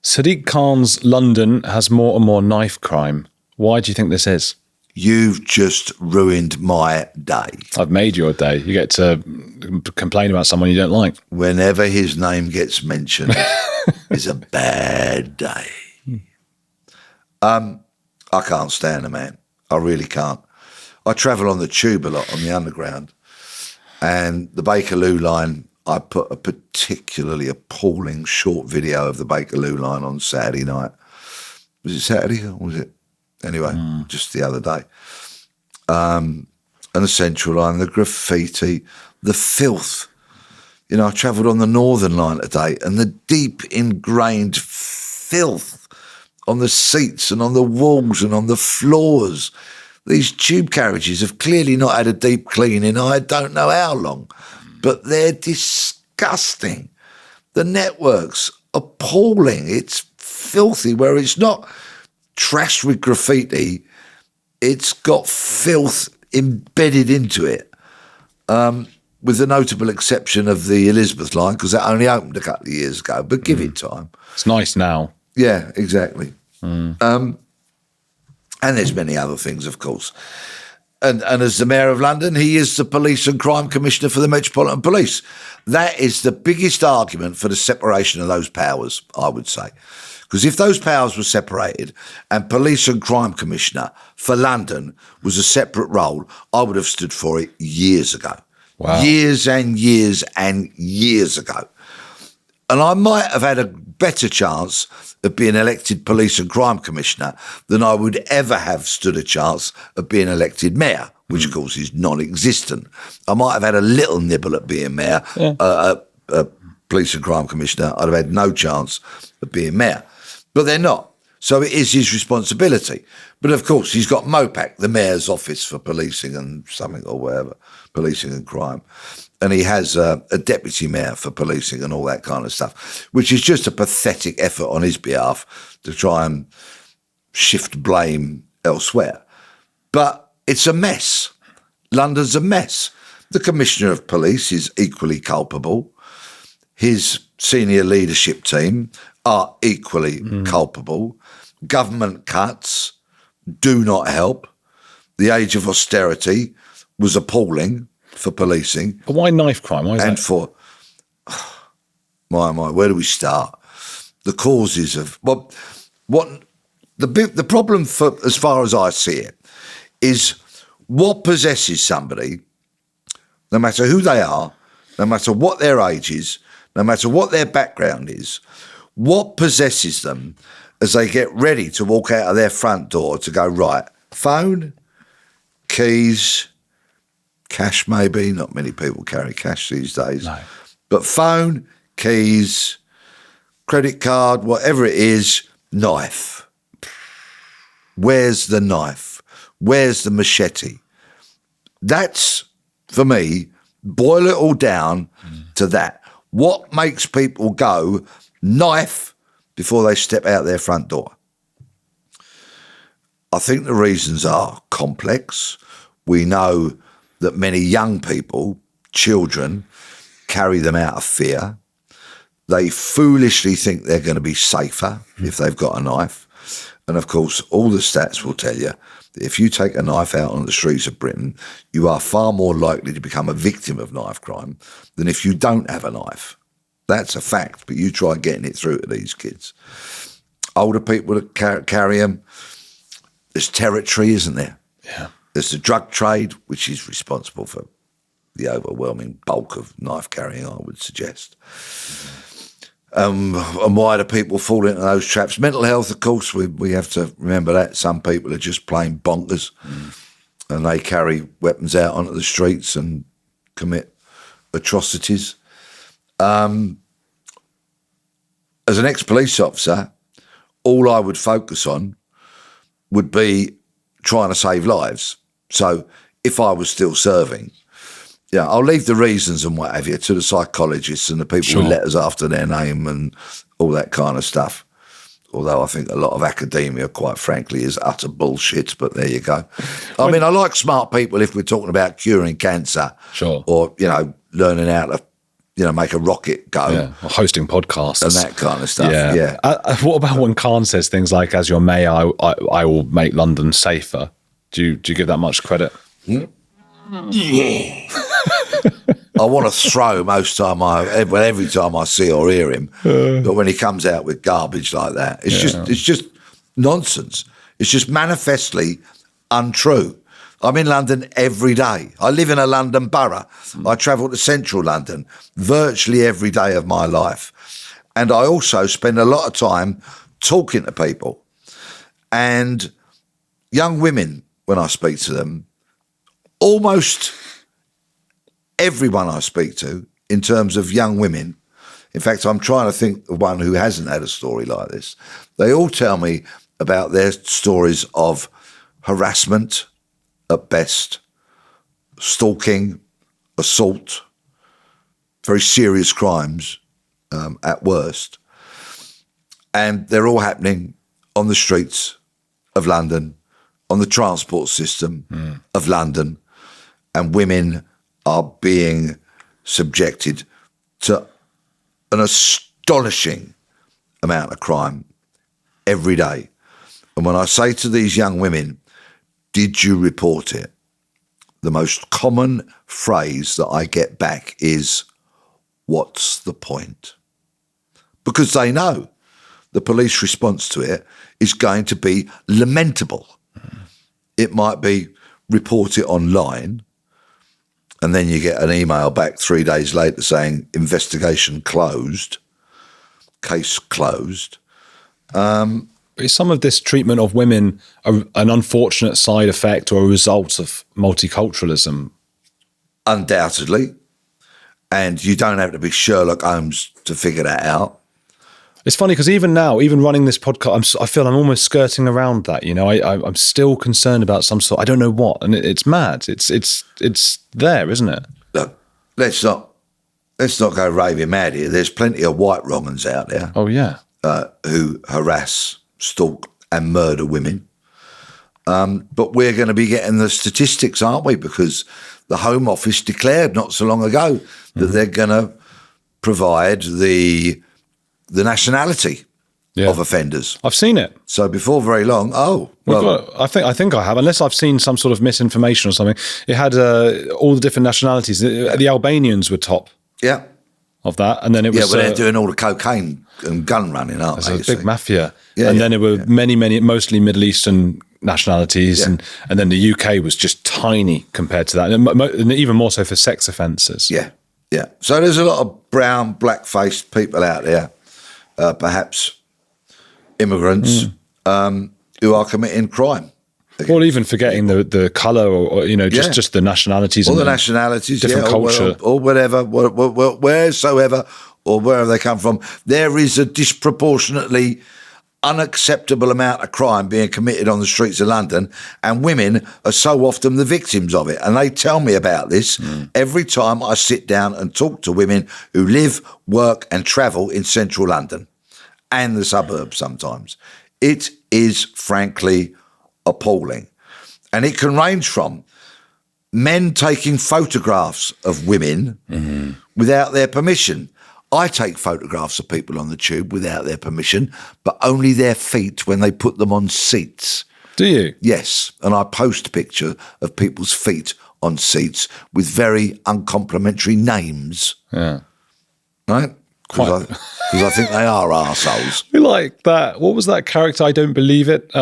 Sadiq Khan's London has more and more knife crime. Why do you think this is? You've just ruined my day. I've made your day. You get to complain about someone you don't like. Whenever his name gets mentioned, it's a bad day. I can't stand the man. I really can't. I travel on the tube a lot, on the underground, and the Bakerloo line, I put a particularly appalling short video of the Bakerloo line on Saturday night. Was it Saturday or was it? Anyway, just the other day. And the Central line, the graffiti, the filth. You know, I travelled on the Northern line today, and the deep ingrained filth on the seats and on the walls and on the floors. These tube carriages have clearly not had a deep cleaning, I don't know how long, but they're disgusting. The network's appalling. It's filthy, where it's not trash with graffiti, it's got filth embedded into it, with the notable exception of the Elizabeth line, because that only opened a couple of years ago, but give it time. It's nice now. Yeah, exactly. And there's many other things, of course. And as the Mayor of London, he is the Police and Crime Commissioner for the Metropolitan Police. That is the biggest argument for the separation of those powers, I would say. Because if those powers were separated and Police and Crime Commissioner for London was a separate role, I would have stood for it years ago. Wow. Years and years and years ago. And I might have had a better chance of being elected Police and Crime Commissioner than I would ever have stood a chance of being elected Mayor, which of course is non-existent. I might have had a little nibble at being Mayor, Police and Crime Commissioner. I'd have had no chance of being Mayor. But they're not. So it is his responsibility. But of course, he's got MOPAC, the Mayor's Office for Policing and something or whatever, Policing and Crime. And he has a deputy mayor for policing and all that kind of stuff, which is just a pathetic effort on his behalf to try and shift blame elsewhere. But it's a mess. London's a mess. The Commissioner of Police is equally culpable. His senior leadership team are equally culpable. Government cuts do not help. The age of austerity was appalling for policing. But why knife crime? Why is and that? For, where do we start? The causes of, the problem, for as far as I see it, is what possesses somebody, no matter who they are, no matter what their age is, no matter what their background is, what possesses them as they get ready to walk out of their front door to go, right, phone, keys, cash maybe, not many people carry cash these days, No. but phone, keys, credit card, whatever it is, knife. Where's the knife? Where's the machete? That's, for me, boil it all down to that. What makes people go knife before they step out their front door? I think the reasons are complex. We know that many young people, children, carry them out of fear. They foolishly think they're going to be safer if they've got a knife. And of course, all the stats will tell you that if you take a knife out on the streets of Britain, you are far more likely to become a victim of knife crime than if you don't have a knife. That's a fact, but you try getting it through to these kids. Older people that carry them, there's territory, isn't there? Yeah. There's the drug trade, which is responsible for the overwhelming bulk of knife carrying, I would suggest. And why do people fall into those traps? Mental health, of course, we have to remember that. Some people are just plain bonkers and they carry weapons out onto the streets and commit atrocities. As an ex-police officer, all I would focus on would be trying to save lives. So if I was still serving, yeah, I'll leave the reasons and what have you to the psychologists and the people with letters after their name and all that kind of stuff. Although I think a lot of academia, quite frankly, is utter bullshit, but there you go. I mean, I like smart people if we're talking about curing cancer. Sure. Or, learning how to make a rocket go. Yeah, or hosting podcasts. And that kind of stuff. Yeah. What about when Khan says things like, as your mayor, I will make London safer? Do you give that much credit? Yeah. I want to throw every time I see or hear him. But when he comes out with garbage like that, it's just nonsense. It's just manifestly untrue. I'm in London every day. I live in a London borough. I travel to central London virtually every day of my life. And I also spend a lot of time talking to people. And young women, when I speak to them, almost everyone I speak to, in terms of young women, in fact, I'm trying to think of one who hasn't had a story like this. They all tell me about their stories of harassment at best, stalking, assault, very serious crimes at worst. And they're all happening on the streets of London, on the transport system of London, and women are being subjected to an astonishing amount of crime every day. And when I say to these young women, did you report it? The most common phrase that I get back is, what's the point? Because they know the police response to it is going to be lamentable. It might be report it online, and then you get an email back 3 days later saying investigation closed, case closed. Is some of this treatment of women an unfortunate side effect or a result of multiculturalism? Undoubtedly. And you don't have to be Sherlock Holmes to figure that out. It's funny because even now, even running this podcast, I feel I'm almost skirting around that. I'm still concerned about some sort. I don't know what, and it's mad. It's there, isn't it? Look, let's not go raving mad here. There's plenty of white wrong-uns out there. Oh yeah, who harass, stalk, and murder women. But we're going to be getting the statistics, aren't we? Because the Home Office declared not so long ago that they're going to provide the nationality of offenders. I've seen it. So before very long, I think I have, unless I've seen some sort of misinformation or something. It had all the different nationalities. The Albanians were top. Yeah. Of that, and then it was they're doing all the cocaine and gun running, aren't they? There's a big mafia, and then it were many, mostly Middle Eastern nationalities, and then the UK was just tiny compared to that, and even more so for sex offences. Yeah. So there's a lot of brown, black-faced people out there, perhaps immigrants, who are committing crime. Or even forgetting the colour, or just the nationalities. All the nationalities, different culture. Or whatever, wheresoever, or wherever they come from. There is a disproportionately unacceptable amount of crime being committed on the streets of London, and women are so often the victims of it. And they tell me about this every time I sit down and talk to women who live, work and travel in central London and the suburbs sometimes. It is frankly appalling. And it can range from men taking photographs of women without their permission. I take photographs of people on the tube without their permission, but only their feet when they put them on seats. Do you? Yes. And I post a picture of people's feet on seats with very uncomplimentary names. Yeah. Right? Because I think they are arseholes. We like that. What was that character? I don't believe it.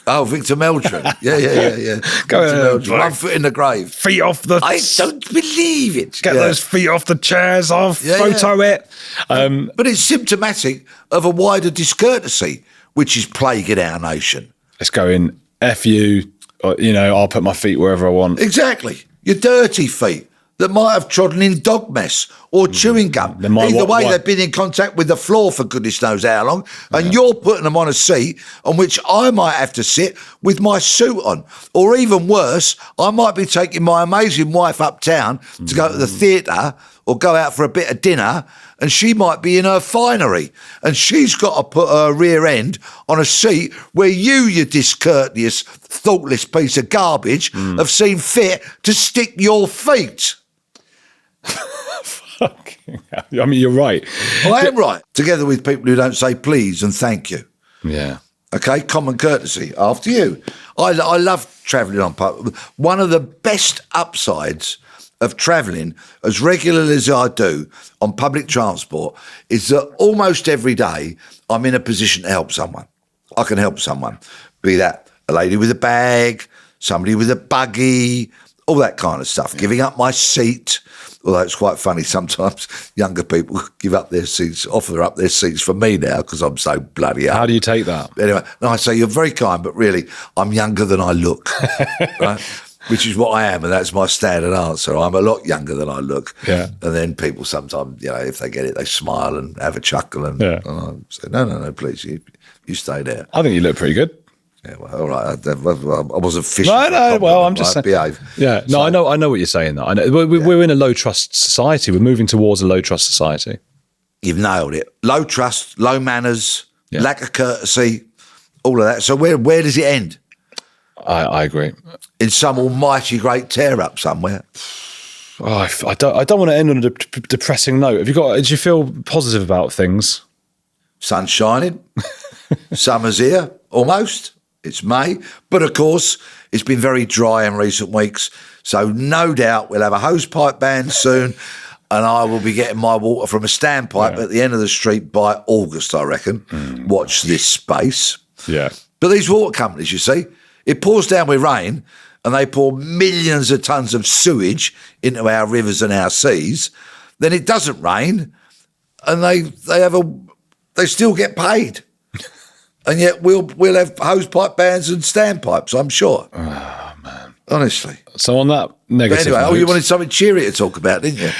Oh, Victor Meldrew. Yeah. Go Meldrew. 1 foot in the grave. Feet off the... I don't believe it. Get those feet off the chairs. I'll photo it. But it's symptomatic of a wider discourtesy, which is plaguing our nation. It's going, F you, or, I'll put my feet wherever I want. Exactly. Your dirty feet that might have trodden in dog mess or chewing gum. Either way, they've been in contact with the floor for goodness knows how long, and you're putting them on a seat on which I might have to sit with my suit on. Or even worse, I might be taking my amazing wife uptown to go to the theatre or go out for a bit of dinner, and she might be in her finery, and she's got to put her rear end on a seat where you discourteous, thoughtless piece of garbage, have seen fit to stick your feet. I mean, you're right. I am right. Together with people who don't say please and thank you. Yeah. Okay, common courtesy. After you. I love travelling on public. One of the best upsides of travelling as regularly as I do on public transport is that almost every day I'm in a position to help someone. I can help someone, be that a lady with a bag, somebody with a buggy, all that kind of stuff, giving up my seat. Although it's quite funny, sometimes younger people give up their seats, offer up their seats for me now because I'm so bloody old. How do you take that? Anyway, no, I say, you're very kind, but really, I'm younger than I look, right? Which is what I am, and that's my standard answer. I'm a lot younger than I look. Yeah. And then people sometimes, if they get it, they smile and have a chuckle. And I say, no, please, you stay there. I think you look pretty good. Yeah, well, all right. I wasn't fishing. No. Well, I'm just saying. Behave. Yeah. No, So, I know what you're saying. Though. I know we're in a low trust society. We're moving towards a low trust society. You've nailed it. Low trust, low manners, lack of courtesy, all of that. So where does it end? I agree. In some almighty great tear up somewhere. Oh, I don't want to end on a depressing note. Did you feel positive about things? Sun's shining. Summer's here, almost. It's May. But of course, it's been very dry in recent weeks. So no doubt we'll have a hosepipe ban soon. And I will be getting my water from a standpipe at the end of the street by August, I reckon. Watch this space. Yeah. But these water companies, you see, it pours down with rain and they pour millions of tons of sewage into our rivers and our seas. Then it doesn't rain and they still get paid. And yet we'll have hosepipe bans and standpipes, I'm sure. Oh, man. Honestly. So on that negative But anyway, note, you wanted something cheery to talk about, didn't you?